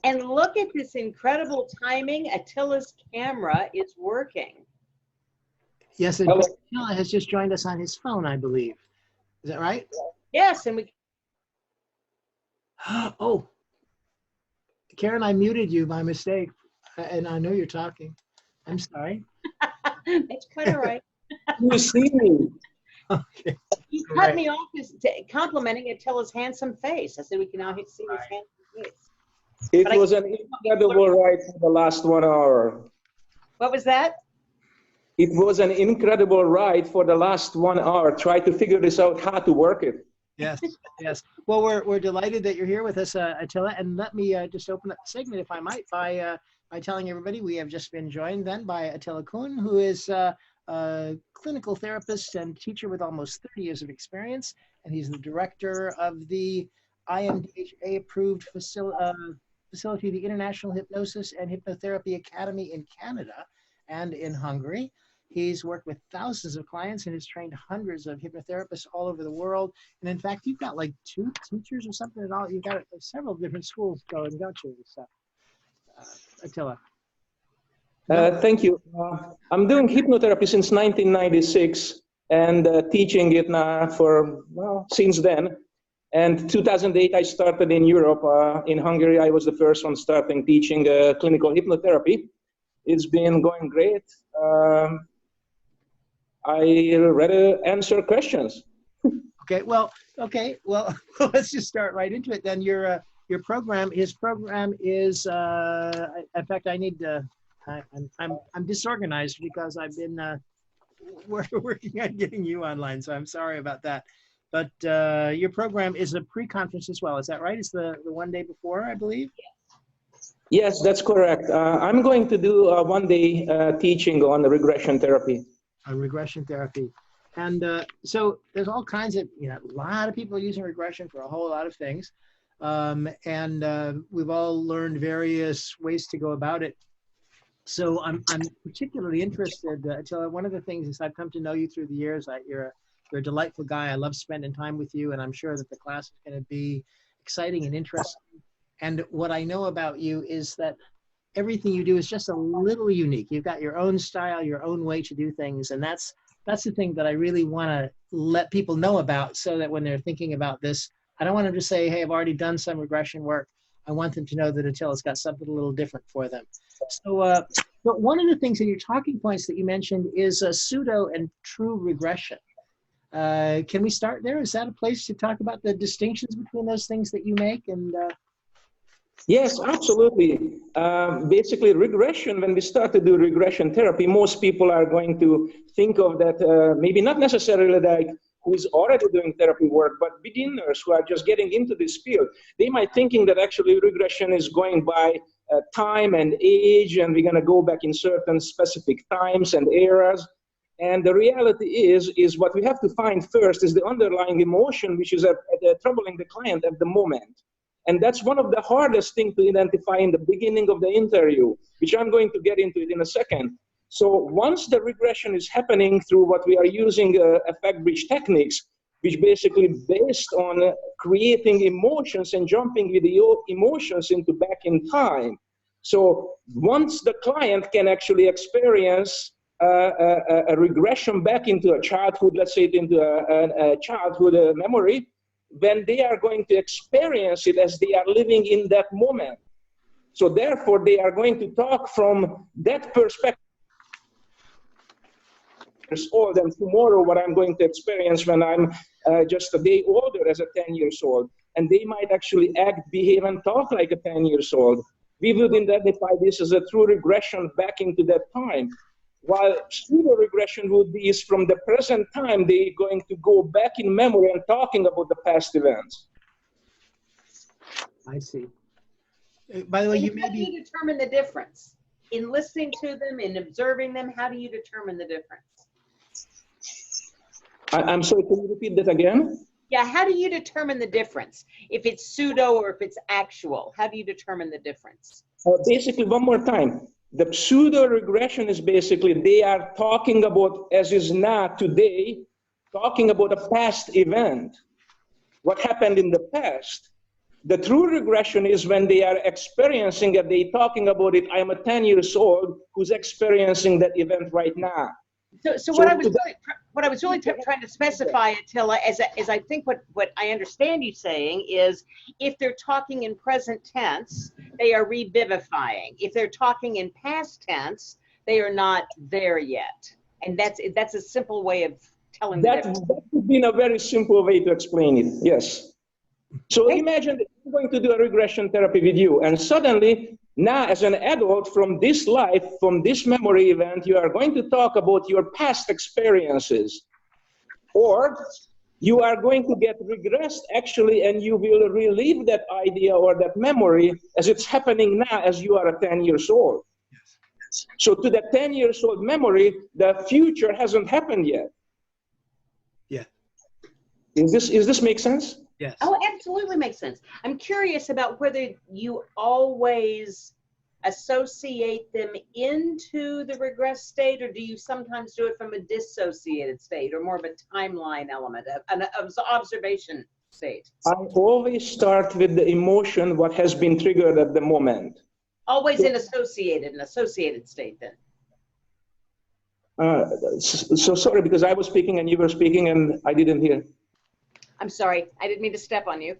And look at this incredible timing. Attila's camera is working. Yes, and Attila has just joined us on his phone, I believe. Is that right? Yes, and we. Oh, Karen, I muted you by mistake, and I know you're talking. I'm sorry. That's quite all right. You see me. Okay. He cut me off complimenting Attila's handsome face. I said we can now see his handsome face. It was an incredible ride for the last 1 hour. What was that? It was an incredible ride for the last 1 hour. Try to figure this out, how to work it. Yes, yes. Well, we're delighted that you're here with us, Attila. And let me just open up the segment, if I might, by telling everybody we have just been joined then by Attila Kuhn, who is a clinical therapist and teacher with almost 30 years of experience. And he's the director of the IMDHA approved facility, the International Hypnosis and Hypnotherapy Academy in Canada and in Hungary. He's worked with thousands of clients and has trained hundreds of hypnotherapists all over the world. And in fact, you've got like 2 teachers or something at all. You've got several different schools going, don't you, Attila? Thank you. I'm doing hypnotherapy since 1996 and teaching it now for, well, since then. And 2008, I started in Europe. In Hungary, I was the first one starting teaching clinical hypnotherapy. It's been going great. I rather answer questions. Okay, well, let's just start right into it then. Your program, his program is, in fact, I need to, I'm disorganized because I've been working on getting you online, so I'm sorry about that. But your program is a pre-conference as well, is that right? It's the one day before, I believe? Yes, that's correct. I'm going to do a one-day teaching on the regression therapy. Regression therapy. And so there's all kinds of, a lot of people are using regression for a whole lot of things. And we've all learned various ways to go about it. So I'm particularly interested, Attila, one of the things is I've come to know you through the years. You're a delightful guy. I love spending time with you, and I'm sure that the class is going to be exciting and interesting. And what I know about you is that everything you do is just a little unique. You've got your own style, your own way to do things. And that's the thing that I really want to let people know about, so that when they're thinking about this, I don't want them to say, hey, I've already done some regression work. I want them to know that Attila's got something a little different for them. So but one of the things in your talking points that you mentioned is pseudo and true regression. Can we start there? Is that a place to talk about the distinctions between those things that you make? And Yes, absolutely. Basically, regression, when we start to do regression therapy, most people are going to think of that, maybe not necessarily like who is already doing therapy work, but beginners who are just getting into this field. They might thinking that actually regression is going by time and age, and we're going to go back in certain specific times and eras. And the reality is what we have to find first is the underlying emotion, which is troubling the client at the moment. And that's one of the hardest things to identify in the beginning of the interview, which I'm going to get into it in a second. So once the regression is happening through what we are using effect bridge techniques, which basically based on creating emotions and jumping with the emotions into back in time. So once the client can actually experience a regression back into a childhood, let's say into a childhood memory, then they are going to experience it as they are living in that moment. So therefore, they are going to talk from that perspective. Old, and tomorrow what I'm going to experience when I'm just a day older as a 10 years old. And they might actually act, behave, and talk like a 10 years old. We would identify this as a true regression back into that time. While pseudo regression would be is from the present time, they're going to go back in memory and talking about the past events. I see. By the way, how do you determine the difference? In listening to them, in observing them, how do you determine the difference? I'm sorry, can you repeat that again? Yeah, how do you determine the difference? If it's pseudo or if it's actual, how do you determine the difference? Basically, one more time. The pseudo regression is basically they are talking about as is not today, talking about a past event, what happened in the past. The true regression is when they are experiencing it, they're talking about it. I'm a 10 years old who's experiencing that event right now. So what I was really trying to specify, Attila, as I think what I understand you saying is, if they're talking in present tense, they are revivifying. If they're talking in past tense, they are not there yet. And that's a simple way of telling the difference. That would be a very simple way to explain it, yes. So imagine that I'm going to do a regression therapy with you, and suddenly, now as an adult from this life, from this memory event, you are going to talk about your past experiences. Or you are going to get regressed actually, and you will relive that idea or that memory as it's happening now as you are 10 years old. So to that 10 years old memory, the future hasn't happened yet. Yeah. Is this make sense? Yes. Oh, absolutely makes sense. I'm curious about whether you always associate them into the regress state, or do you sometimes do it from a dissociated state, or more of a timeline element, an observation state? I always start with the emotion, what has been triggered at the moment. Always an associated state then. So sorry, because I was speaking and you were speaking and I didn't hear. I'm sorry, I didn't mean to step on you.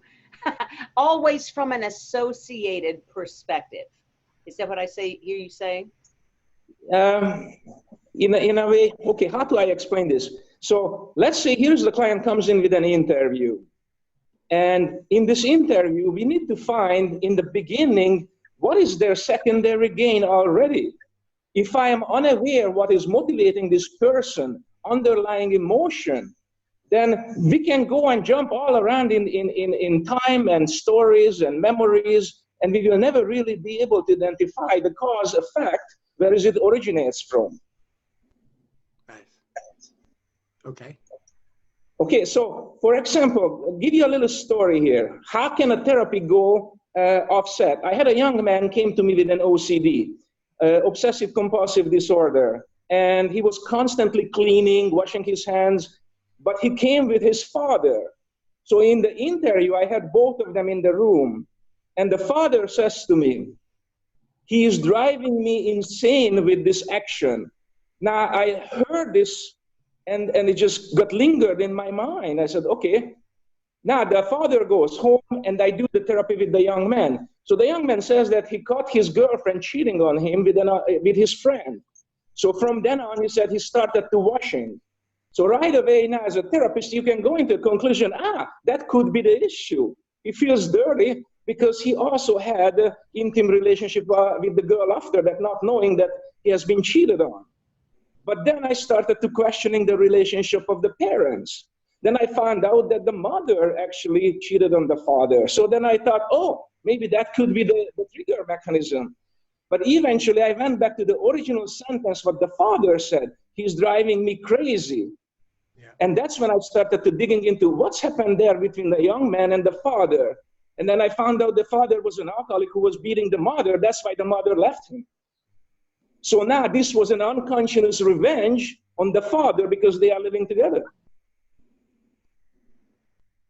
Always from an associated perspective. Is that what I hear you saying? In a way, okay, how do I explain this? So let's say here's the client comes in with an interview. And in this interview, we need to find in the beginning, what is their secondary gain already? If I am unaware what is motivating this person, underlying emotion, then we can go and jump all around in time and stories and memories, and we will never really be able to identify the cause effect, where is it originates from. Right. Okay. Okay, so for example, I'll give you a little story here. How can a therapy go offset? I had a young man came to me with an OCD, obsessive compulsive disorder, and he was constantly cleaning, washing his hands, but he came with his father. So in the interview, I had both of them in the room, and the father says to me, he is driving me insane with this action. Now I heard this and it just got lingered in my mind. I said, okay. Now the father goes home and I do the therapy with the young man. So the young man says that he caught his girlfriend cheating on him with his friend. So from then on, he said he started to washing. So right away now as a therapist, you can go into a conclusion, that could be the issue. He feels dirty because he also had an intimate relationship with the girl after that, not knowing that he has been cheated on. But then I started to questioning the relationship of the parents. Then I found out that the mother actually cheated on the father. So then I thought, oh, maybe that could be the trigger mechanism. But eventually I went back to the original sentence, what the father said, he's driving me crazy. Yeah. And that's when I started to digging into what's happened there between the young man and the father. And then I found out the father was an alcoholic who was beating the mother. That's why the mother left him. So now this was an unconscious revenge on the father because they are living together.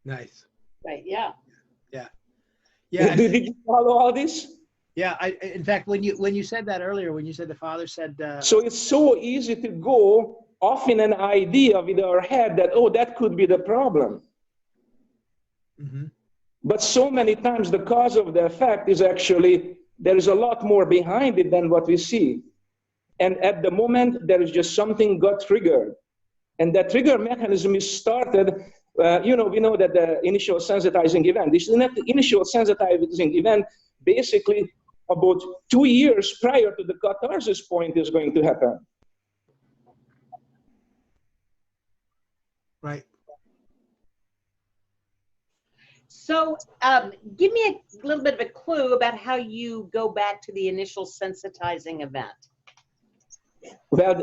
Nice. Right, yeah. Yeah. Yeah. Did you follow all this? Yeah, in fact, when you said that earlier, when you said the father said... So it's so easy to go off in an idea with our head that, oh, that could be the problem. Mm-hmm. But so many times the cause of the effect is actually, there is a lot more behind it than what we see. And at the moment, there is just something got triggered. And that trigger mechanism is started, we know that the initial sensitizing event, this initial sensitizing event, basically about 2 years prior to the catharsis point is going to happen. Right. So give me a little bit of a clue about how you go back to the initial sensitizing event. Well,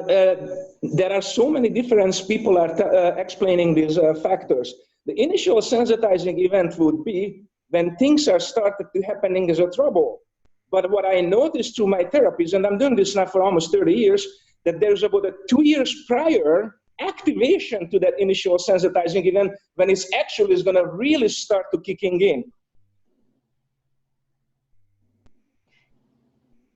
there are so many different people are explaining these factors. The initial sensitizing event would be when things are started to happening as a trouble. But what I noticed through my therapies, and I'm doing this now for almost 30 years, that there's about 2 years prior activation to that initial sensitizing event when it's actually is going to really start to kicking in.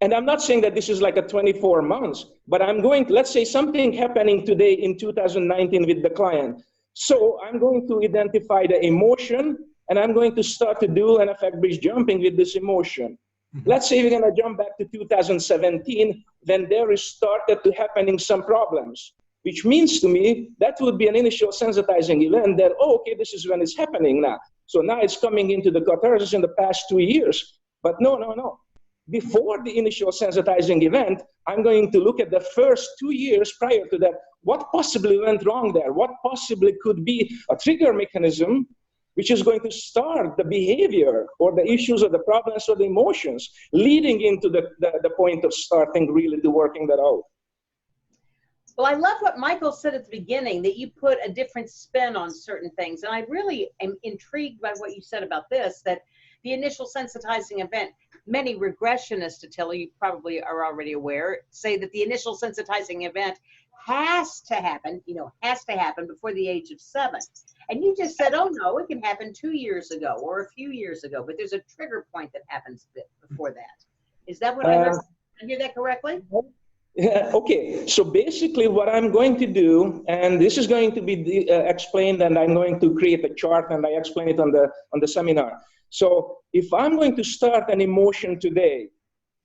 And I'm not saying that this is like a 24 months, but I'm going to, let's say something happening today in 2019 with the client. So I'm going to identify the emotion, and I'm going to start to do an effect bridge jumping with this emotion. Let's say we're going to jump back to 2017, then there is started to happening some problems, which means to me that would be an initial sensitizing event that, oh, okay, this is when it's happening now. So now it's coming into the catharsis in the past 2 years. But no, no, no. Before the initial sensitizing event, I'm going to look at the first 2 years prior to that. What possibly went wrong there? What possibly could be a trigger mechanism which is going to start the behavior or the issues or the problems or the emotions leading into the point of starting really to working that out. Well, I love what Michael said at the beginning, that you put a different spin on certain things. And I really am intrigued by what you said about this, that the initial sensitizing event, many regressionists, Attila, you probably are already aware, say that the initial sensitizing event has to happen, has to happen before the age of 7. And you just said, oh no, it can happen 2 years ago or a few years ago, but there's a trigger point that happens before that. Is that what I heard? Did I hear that correctly? Yeah, okay, so basically what I'm going to do, and this is going to be explained, and I'm going to create a chart, and I explain it on the seminar. So if I'm going to start an emotion today,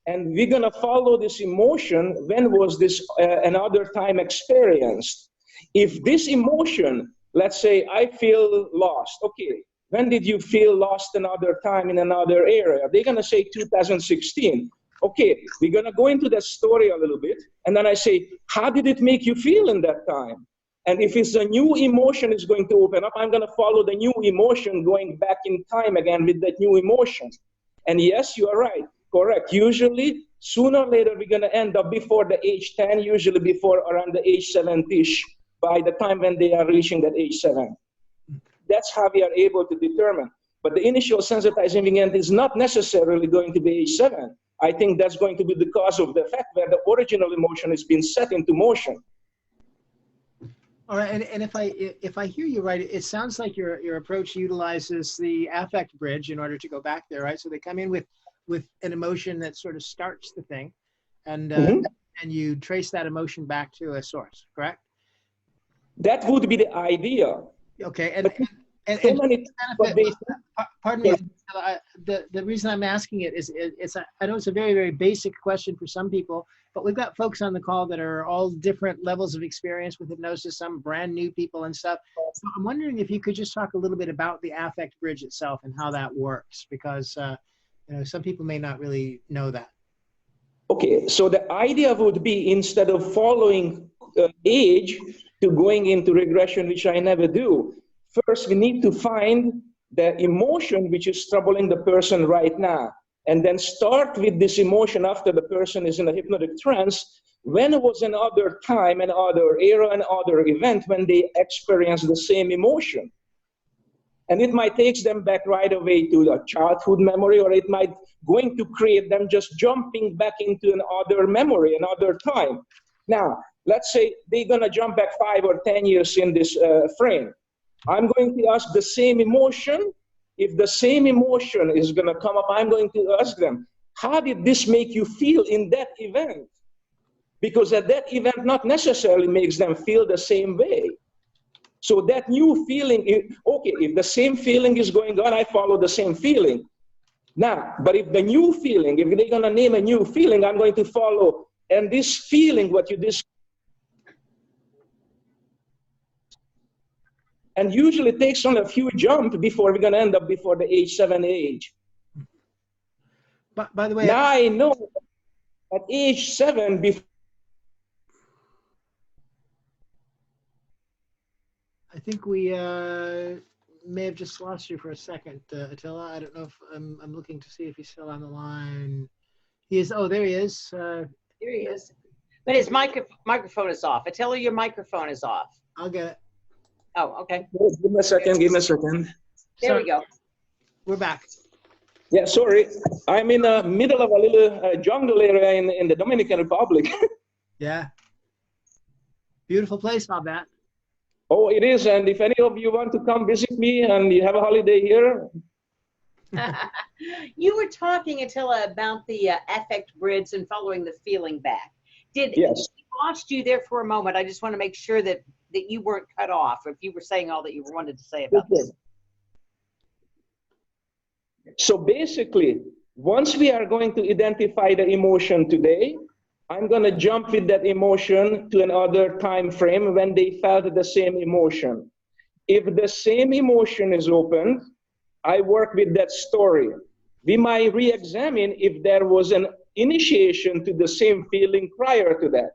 and we're going to follow this emotion, when was this another time experienced? If this emotion, let's say I feel lost, okay, when did you feel lost another time in another area? They're going to say 2016. Okay, we're going to go into that story a little bit, and then I say, how did it make you feel in that time? And if it's a new emotion is going to open up, I'm going to follow the new emotion going back in time again with that new emotion. And yes, you are right, correct. Usually, sooner or later, we're going to end up before the age 10, usually before around the age 7-ish, by the time when they are reaching that age 7. That's how we are able to determine. But the initial sensitizing event is not necessarily going to be age 7. I think that's going to be the cause of the fact where the original emotion has been set into motion. All right, and if I hear you right, it sounds like your approach utilizes the affect bridge in order to go back there, right? So they come in with an emotion that sort of starts the thing, and and you trace that emotion back to a source, correct? That would be the idea. Okay, pardon me. The reason I'm asking it is I know it's a very, very basic question for some people, but we've got folks on the call that are all different levels of experience with hypnosis, some brand new people and stuff. So I'm wondering if you could just talk a little bit about the affect bridge itself and how that works, because some people may not really know that. Okay, so the idea would be, instead of following age to going into regression, which I never do, first we need to find the emotion which is troubling the person right now, and then start with this emotion after the person is in a hypnotic trance. When was another time, another era, another event when they experienced the same emotion? And it might take them back right away to a childhood memory, or it might going to create them just jumping back into another memory, another time. Now, let's say they're going to jump back 5 or 10 years in this frame. I'm going to ask the same emotion. If the same emotion is going to come up, I'm going to ask them, how did this make you feel in that event? Because at that event not necessarily makes them feel the same way. So that new feeling, okay, if the same feeling is going on, I follow the same feeling. Now, but if the new feeling, if they're going to name a new feeling, I'm going to follow. And this feeling, what you described, and usually it takes only a few jumps before we're going to end up before the age 7 age. But by the way, now I know at age 7, before I think we may have just lost you for a second, Attila. I don't know if I'm looking to see if he's still on the line. He is. Oh, there he is. Here he is. But his microphone is off. Attila, your microphone is off. I'll get it. Oh, okay. Give me a second. Give me a second. There we go. We're back. Yeah, sorry. I'm in the middle of a little jungle area in the Dominican Republic. Yeah. Beautiful place, I'll bet. Oh, it is. And if any of you want to come visit me and you have a holiday here, You were talking, Attila, about the affect bridge and following the feeling back. Yes. I lost you there for a moment. I just want to make sure that you weren't cut off, if you were saying all that you wanted to say about this. So basically, once we are going to identify the emotion today, I'm going to jump with that emotion to another time frame when they felt the same emotion. If the same emotion is opened, I work with that story. We might re-examine if there was an initiation to the same feeling prior to that.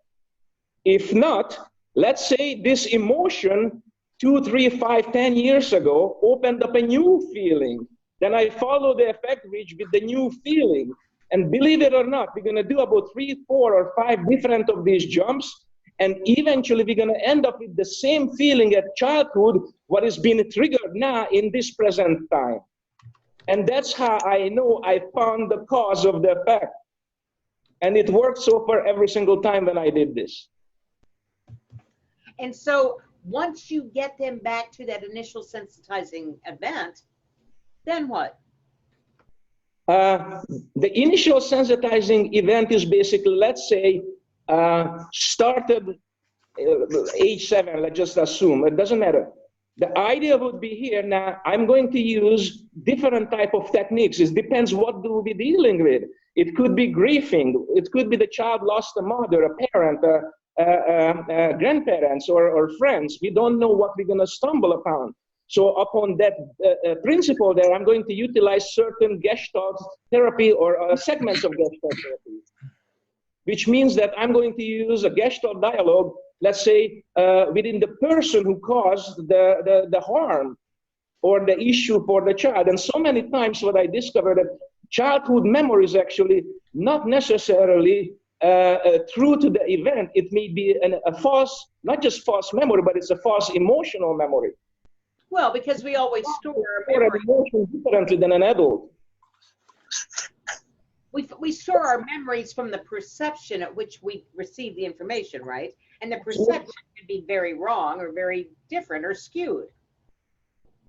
If not, let's say this emotion 2, 3, 5, 10 years ago opened up a new feeling. Then I follow the affect bridge with the new feeling. And believe it or not, we're going to do about 3, 4, or 5 different of these jumps. And eventually we're going to end up with the same feeling at childhood, what is being triggered now in this present time. And that's how I know I found the cause of the effect. And it worked so far every single time when I did this. And so once you get them back to that initial sensitizing event, then what? The initial sensitizing event is basically, let's say, started age 7, let's just assume, it doesn't matter. The idea would be here now, I'm going to use different type of techniques. It depends what do we be dealing with. It could be grieving. It could be the child lost a mother, a parent, grandparents, or friends. We don't know what we're going to stumble upon. So upon that principle there, I'm going to utilize certain Gestalt therapy or segments of Gestalt therapy, which means that I'm going to use a Gestalt dialogue, let's say, within the person who caused the harm or the issue for the child. And so many times what I discovered that childhood memory is actually not necessarily true to the event. It may be a false, not just false memory, but it's a false emotional memory. Well, because we always store our memories differently than an adult. We store our memories from the perception at which we receive the information, right? And the perception could be very wrong or very different or skewed.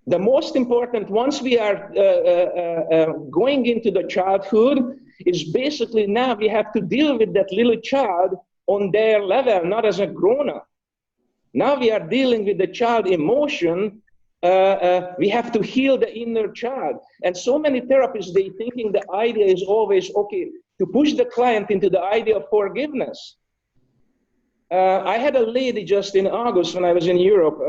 The most important, once we are going into the childhood, is basically now we have to deal with that little child on their level, not as a grown-up. Now we are dealing with the child emotion. We have to heal the inner child. And so many therapists, they thinking the idea is always, okay, to push the client into the idea of forgiveness. I had a lady just in August when I was in Europe,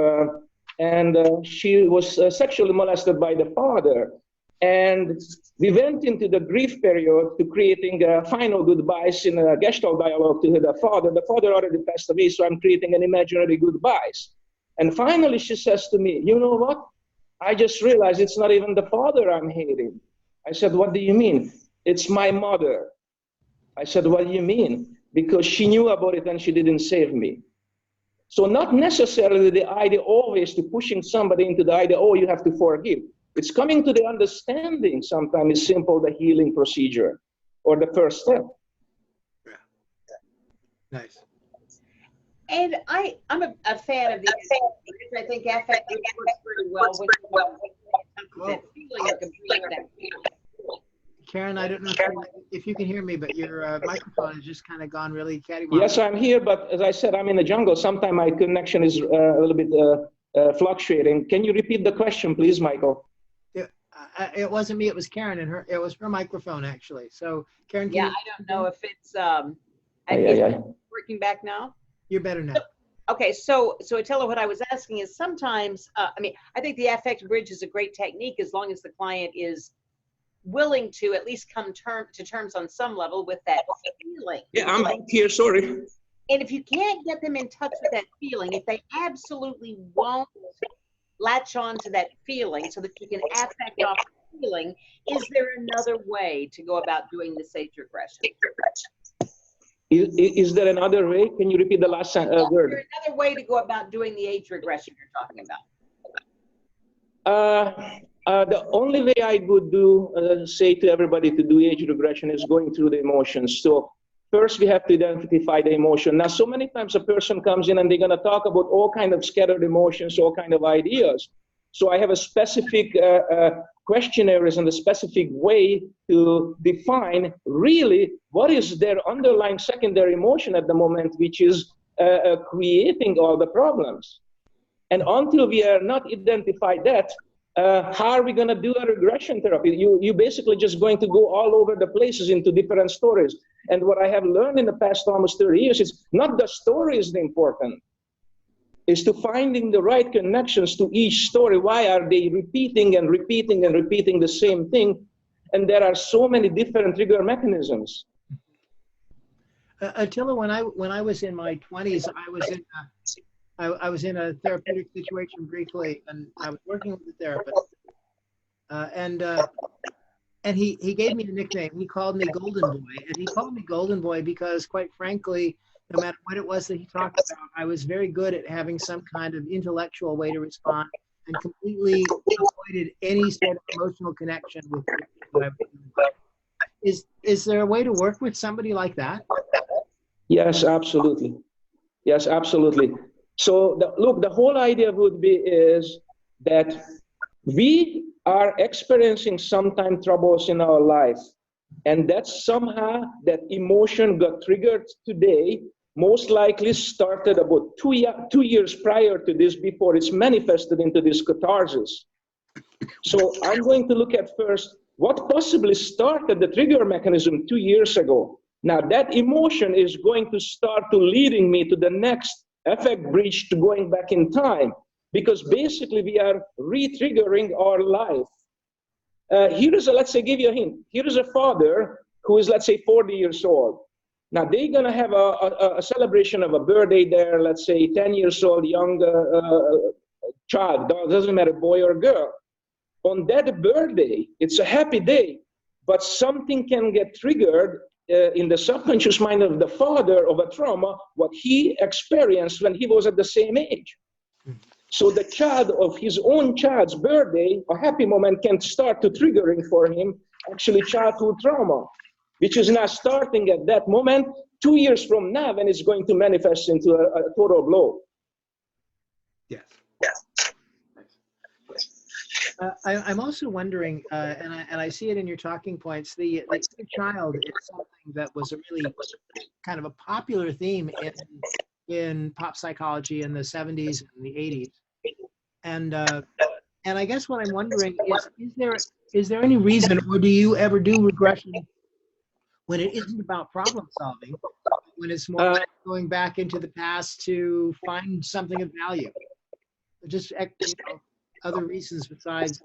and she was sexually molested by the father. And we went into the grief period to creating final goodbyes in a Gestalt dialogue to the father. The father already passed away, so I'm creating an imaginary goodbyes. And finally she says to me, you know what? I just realized it's not even the father I'm hating. I said, what do you mean? It's my mother. I said, what do you mean? Because she knew about it and she didn't save me. So not necessarily the idea always to pushing somebody into the idea, oh, you have to forgive. It's coming to the understanding sometimes is simple, the healing procedure or the first step. Yeah. Nice. And I'm a fan of these. I think affect works pretty well with that feeling or complete that feeling. Karen, I don't know if you can hear me, but your microphone has just kind of gone really catty. Yes, I'm here, but as I said, I'm in the jungle. Sometimes my connection is a little bit fluctuating. Can you repeat the question, please, Michael? It wasn't me. It was Karen, and it was her microphone actually. So, Karen, I don't know if it's working back now. You're better now. Okay, so Attila, what I was asking is sometimes, I think the affect bridge is a great technique as long as the client is willing to at least come to terms on some level with that feeling. Yeah, I'm back here, sorry. And if you can't get them in touch with that feeling, if they absolutely won't latch on to that feeling so that you can affect off the feeling, is there another way to go about doing the sage regression? Is there another way? Can you repeat the last word? Is there another way to go about doing the age regression you're talking about? The only way I would say to everybody to do age regression is going through the emotions. So first we have to identify the emotion. Now, so many times a person comes in and they're going to talk about all kind of scattered emotions, all kind of ideas. So I have a specific questionnaires and a specific way to define really what is their underlying secondary emotion at the moment, which is creating all the problems. And until we are not identified that, how are we going to do a regression therapy? You basically just going to go all over the places into different stories. And what I have learned in the past almost 30 years is not the story is the important, is to finding the right connections to each story. Why are they repeating and repeating and repeating the same thing? And there are so many different trigger mechanisms. Attila, when I was in my 20s, I was in a therapeutic situation briefly, and I was working with a therapist, and he gave me a nickname. He called me Golden Boy, and he called me Golden Boy because, quite frankly, no matter what it was that he talked about, I was very good at having some kind of intellectual way to respond, and completely avoided any sort of emotional connection with what I was doing. Is there a way to work with somebody like that? Yes, absolutely. Yes, absolutely. So look, the whole idea would be is that we are experiencing sometimes troubles in our life, and that somehow that emotion got triggered today, most likely started about 2 years prior to this, before it's manifested into this catharsis. So I'm going to look at first what possibly started the trigger mechanism 2 years ago. Now that emotion is going to start to leading me to the next effect bridge to going back in time, because basically we are re-triggering our life. Let's say, give you a hint. Here is a father who is, let's say, 40 years old. Now they're gonna have a celebration of a birthday there, let's say 10 years old, young child, doesn't matter, boy or girl. On that birthday, it's a happy day, but something can get triggered in the subconscious mind of the father of a trauma, what he experienced when he was at the same age. So the child of his own child's birthday, a happy moment can start to triggering for him actually childhood trauma, which is now starting at that moment 2 years from now, when it's going to manifest into a total blow. Yes. Yes. I'm also wondering, and I see it in your talking points, the child is something that was a really kind of a popular theme in pop psychology in the 70s and the 80s. And I guess what I'm wondering is there any reason, or do you ever do regression when it isn't about problem solving, when it's more like going back into the past to find something of value? Just, you know, other reasons besides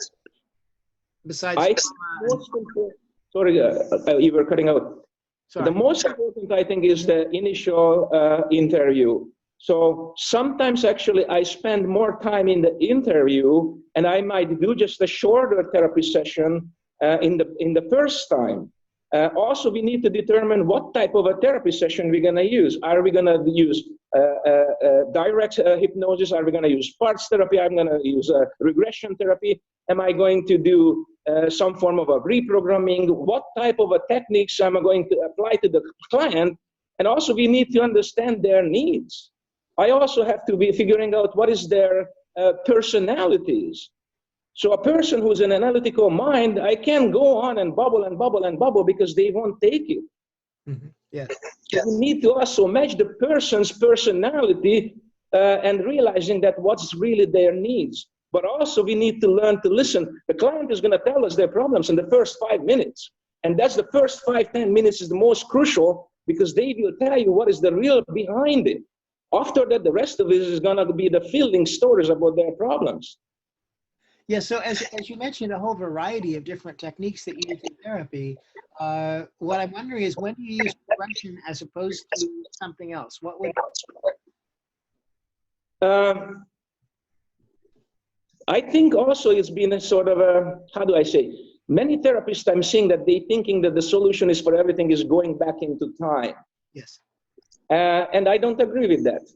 sorry, you were cutting out. Sorry. The most important, I think, is the initial interview. So sometimes actually I spend more time in the interview, and I might do just a shorter therapy session in the first time. Also, we need to determine what type of a therapy session we're going to use. Are we going to use direct hypnosis? Are we going to use parts therapy? I'm going to use regression therapy. Am I going to do some form of a reprogramming? What type of a techniques am I going to apply to the client? And also, we need to understand their needs. I also have to be figuring out what is their personalities. So a person who's an analytical mind, I can't go on and bubble and bubble and bubble because they won't take it. Mm-hmm. Yes. So we need to also match the person's personality and realizing that what's really their needs. But also we need to learn to listen. The client is going to tell us their problems in the first 5 minutes. And that's the first 5-10 minutes is the most crucial, because they will tell you what is the real behind it. After that, the rest of it is going to be the filling stories about their problems. Yeah, so as you mentioned, a whole variety of different techniques that you use in therapy. What I'm wondering is, when do you use regression as opposed to something else? What would? I think also it's been a sort of a, how do I say? Many therapists I'm seeing that they thinking that the solution is for everything is going back into time. Yes. And I don't agree with that.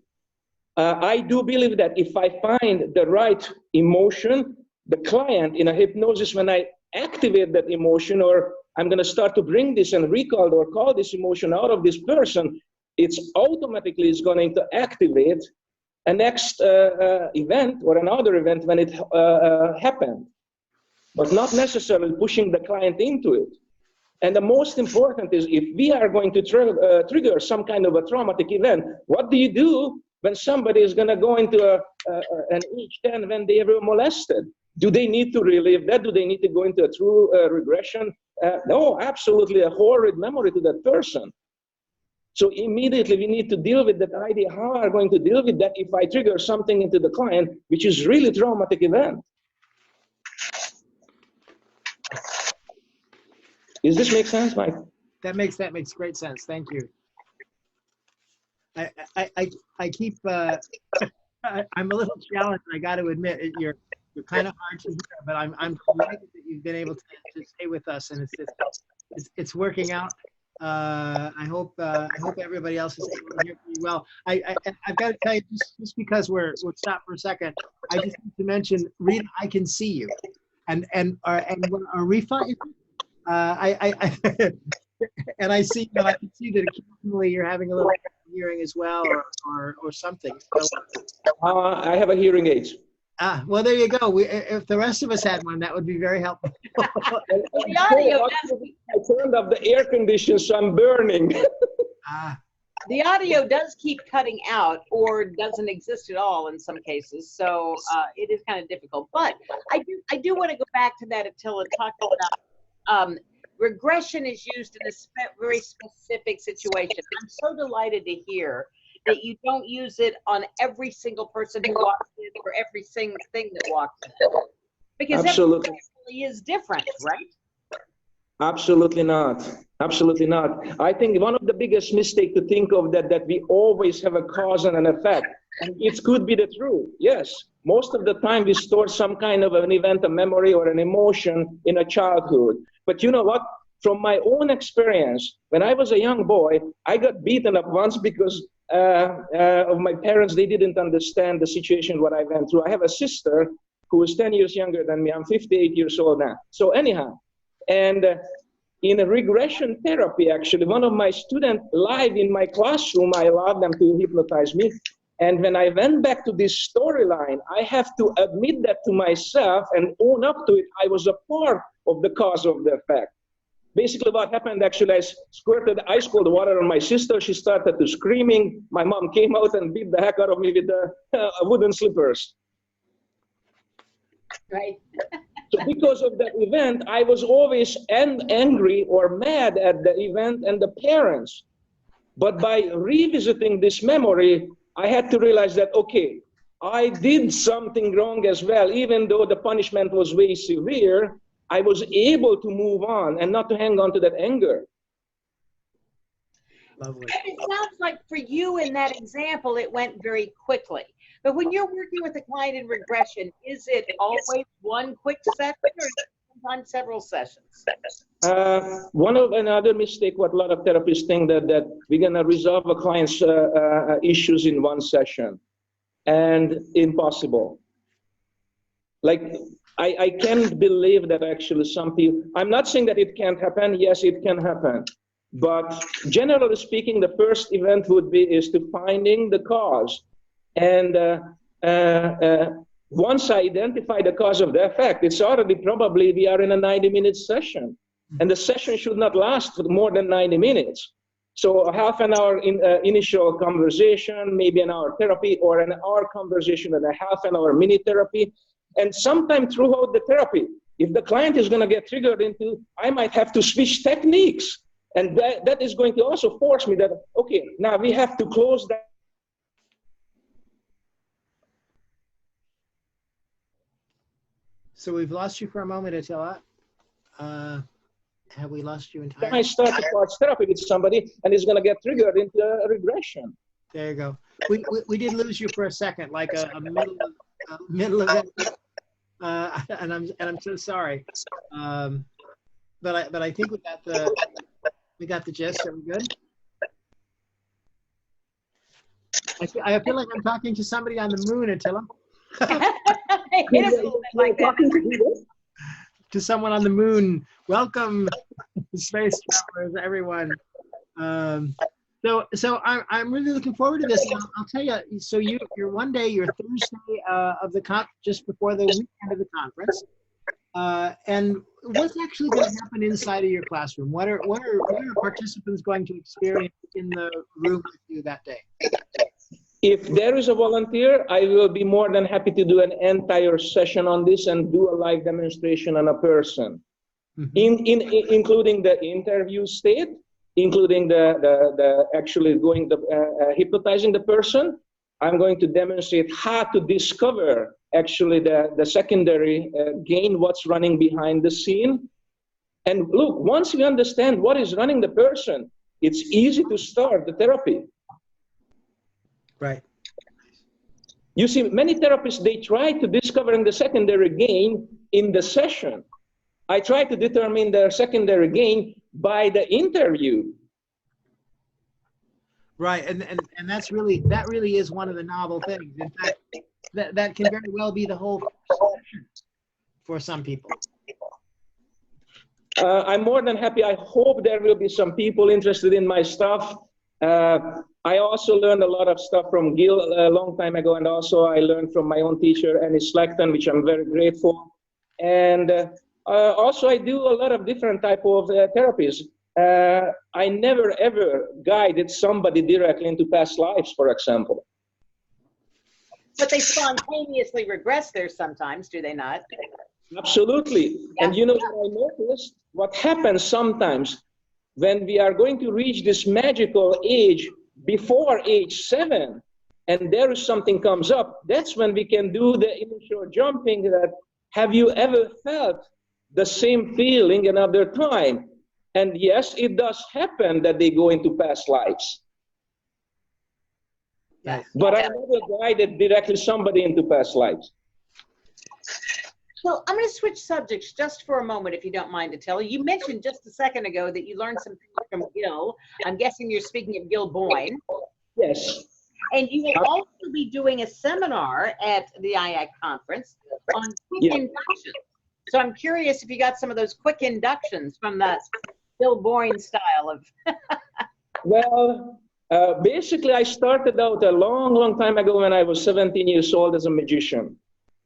I do believe that if I find the right emotion, the client in a hypnosis, when I activate that emotion, or I'm going to start to bring this and recall or call this emotion out of this person, it's automatically is going to activate a next event or another event when it happened, but not necessarily pushing the client into it. And the most important is, if we are going to trigger some kind of a traumatic event, what do you do when somebody is going to go into an age 10 when they were molested? Do they need to relive that? Do they need to go into a true regression? No, absolutely a horrid memory to that person. So immediately we need to deal with that idea. How are we going to deal with that if I trigger something into the client, which is really traumatic event? Does this make sense, Mike? That makes great sense. Thank you. I keep I'm a little challenged. I got to admit, you're kind of hard to hear, but I'm delighted that you've been able to stay with us, and it's working out. I hope everybody else is able to hear pretty well. I've got to tell you, just because we're stopped for a second, I just need to mention, Rita, I can see you, and Arifa, and I see, I can see that occasionally you're having a little hearing as well, or something. So, I have a hearing aid. Well, there you go. If the rest of us had one, that would be very helpful. The audio I turned off the air conditioner, so I'm burning. The audio does keep cutting out or doesn't exist at all in some cases, so it is kind of difficult. But I do want to go back to that, Attila, talking about regression is used in a very specific situation. I'm so delighted to hear that you don't use it on every single person who walks in or every single thing that walks in. Because absolutely really is different, right? Absolutely not. Absolutely not. I think one of the biggest mistakes to think of that we always have a cause and an effect. And it could be the truth. Yes. Most of the time we store some kind of an event, a memory, or an emotion in a childhood. But you know what? From my own experience, when I was a young boy, I got beaten up once because of my parents. They didn't understand the situation, what I went through. I have a sister who is 10 years younger than me. I'm 58 years old now. So anyhow, and in a regression therapy, actually, one of my students live in my classroom, I allowed them to hypnotize me. And when I went back to this storyline, I have to admit that to myself and own up to it. I was a part of the cause of the effect. Basically what happened, actually, I squirted ice cold water on my sister. She started to screaming. My mom came out and beat the heck out of me with the wooden slippers. Right. So because of that event, I was always angry or mad at the event and the parents. But by revisiting this memory, I had to realize that, okay, I did something wrong as well. Even though the punishment was very severe, I was able to move on and not to hang on to that anger. Lovely. And it sounds like for you in that example, it went very quickly. But when you're working with a client in regression, is it always one quick session or sometimes several sessions? Another mistake, what a lot of therapists think that we're going to resolve a client's issues in one session, and impossible. Like, I can't believe that actually some people, I'm not saying that it can't happen. Yes, it can happen. But generally speaking, the first event is to finding the cause. And once I identify the cause of the effect, it's already probably we are in a 90-minute session. And the session should not last for more than 90 minutes. So a half an hour initial conversation, maybe an hour therapy, or an hour conversation and a half an hour mini therapy. And sometime throughout the therapy, if the client is going to get triggered into, I might have to switch techniques. And that is going to also force me that, okay, now we have to close that. So we've lost you for a moment, Attila. Have we lost you entirely? I start to watch therapy with somebody and he's going to get triggered into a regression. There you go. We did lose you for a second, like a middle of it. And I'm so sorry. But I think we got the gist. Are we good? I feel like I'm talking to somebody on the moon, Attila. It is a little bit like that. To someone on the moon. Welcome, space travelers, everyone. So I'm really looking forward to this. I'll tell you. So you're one day, you're Thursday of the just before the weekend of the conference, and what's actually going to happen inside of your classroom? What are participants going to experience in the room with you that day? If there is a volunteer, I will be more than happy to do an entire session on this and do a live demonstration on a person, including the interview state, including the actually hypnotizing the person. I'm going to demonstrate how to discover actually the secondary gain, what's running behind the scene. And look, once we understand what is running the person, it's easy to start the therapy. Right. You see, many therapists, they try to discovering the secondary gain in the session. I try to determine their secondary gain by the interview. Right, and that really is one of the novel things. In fact, that can very well be the whole session for some people. I'm more than happy. I hope there will be some people interested in my stuff. I also learned a lot of stuff from Gil a long time ago, and also I learned from my own teacher, Annie Slackton, which I'm very grateful. And also I do a lot of different type of therapies. I never ever guided somebody directly into past lives, for example. But they spontaneously regress there sometimes, do they not? Absolutely. Yeah. And you know what I noticed? What happens sometimes when we are going to reach this magical age before age 7, and there is something comes up, that's when we can do the initial jumping. That have you ever felt the same feeling another time? And yes, it does happen that they go into past lives. Yes. But I never guided directly somebody into past lives. So I'm going to switch subjects just for a moment, if you don't mind, Attila. You mentioned just a second ago that you learned some things from Gil. I'm guessing you're speaking of Gil Boyne. Yes. And you will also be doing a seminar at the IAC conference on quick inductions. So I'm curious if you got some of those quick inductions from the Gil Boyne style of. Well, basically, I started out a long time ago when I was 17 years old as a magician.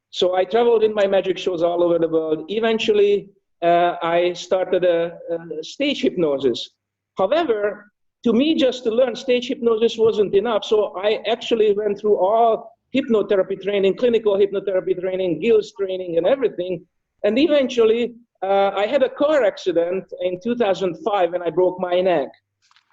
So I traveled in my magic shows all over the world. Eventually, I started a stage hypnosis. However, to me, just to learn stage hypnosis wasn't enough. So I actually went through all hypnotherapy training, clinical hypnotherapy training, Gil's training, and everything. And eventually, I had a car accident in 2005, and I broke my neck.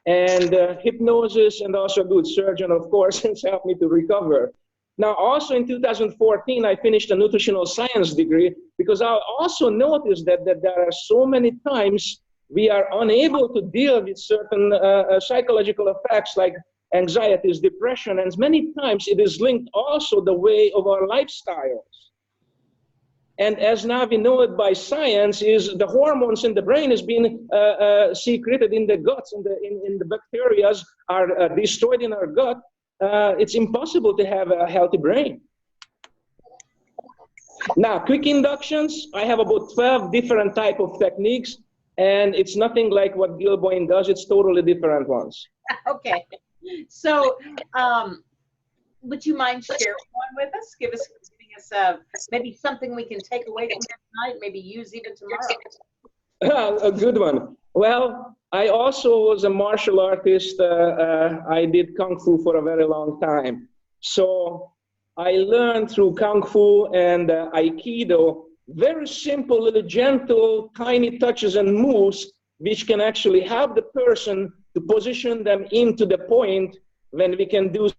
And hypnosis and also a good surgeon, of course, has helped me to recover. Now, also in 2014, I finished a nutritional science degree because I also noticed that there are so many times we are unable to deal with certain psychological effects like anxieties, depression, and many times it is linked also the way of our lifestyles. And as now we know it by science, is the hormones in the brain is being secreted in the guts, in the bacteria are destroyed in our gut. It's impossible to have a healthy brain. Now, quick inductions, I have about 12 different type of techniques, and it's nothing like what Gil Boyne does, it's totally different ones. Okay, so would you mind sharing one with us? Giving us maybe something we can take away from tonight, maybe use even tomorrow. A good one. Well, I also was a martial artist. I did Kung Fu for a very long time. So I learned through Kung Fu and Aikido very simple, little gentle, tiny touches and moves which can actually help the person to position them into the point when we can do.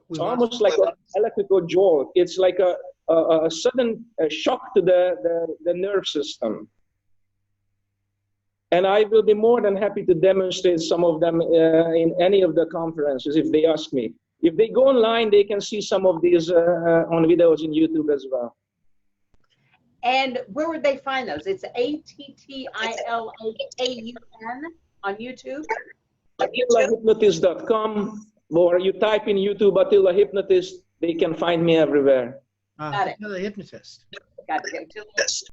It's almost like an electrical jolt. It's like a sudden shock to the nerve system. And I will be more than happy to demonstrate some of them in any of the conferences if they ask me. If they go online, they can see some of these on videos in YouTube as well. And where would they find those? It's ATTILAHAUN on YouTube? AttilaHypnotist.com, or you type in YouTube Attila Hypnotist, they can find me everywhere. Got it. Attila Hypnotist. Got it.